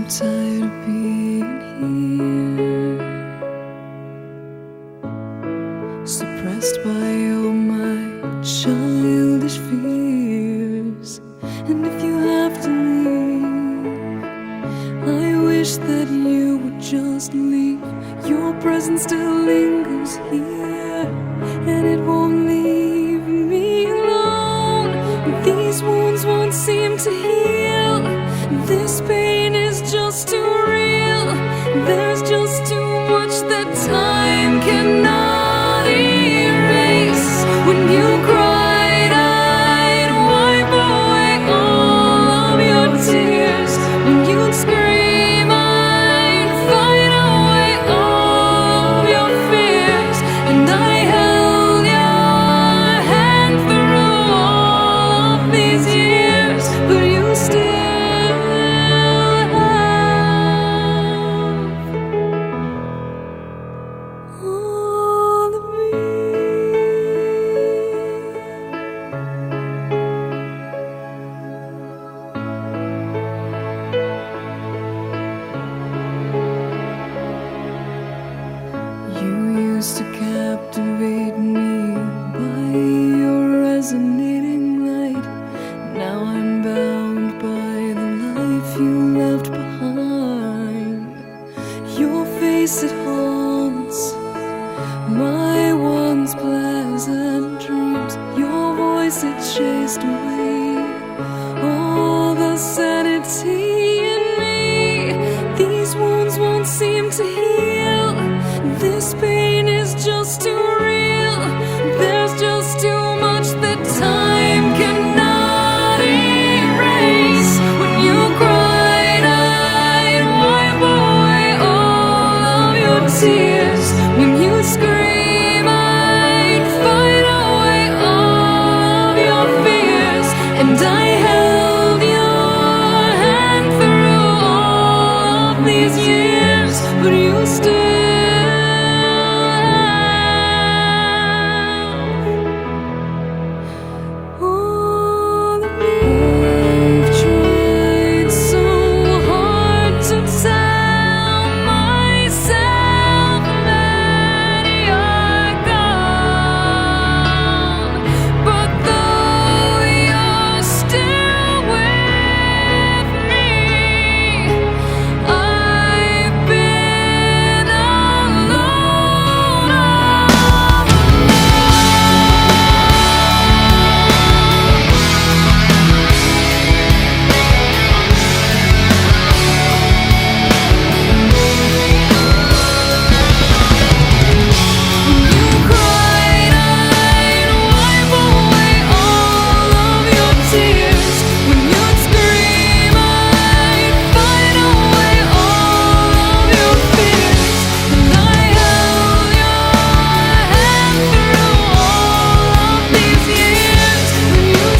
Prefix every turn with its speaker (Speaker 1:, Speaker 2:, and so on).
Speaker 1: tired of being here, suppressed by all my childish fears. And if you have to leave, I wish that you would just leave. Your presence still lingers here, and it won't leave me alone. These wounds won't seem to heal. This pain is just too real. There's just too much that time cannot erase. When you cried, I'd wipe away all of your tears. When you'd scream, I'd fight away all of your fears. And I held your hand through all of these years, but you still all of me. You used to captivate me by your resonating light. Now I'm bound by the life you left behind. Your face, it haunts my once pleasant dreams. Your voice, it chased away all the sanity in me. These wounds won't seem to heal. This pain is just too real. There's just too much that time cannot erase. When you cried, I'd wipe away all of your tears. When you scream, I'd fight away all of your fears. And I held your hand through all of these years, but you still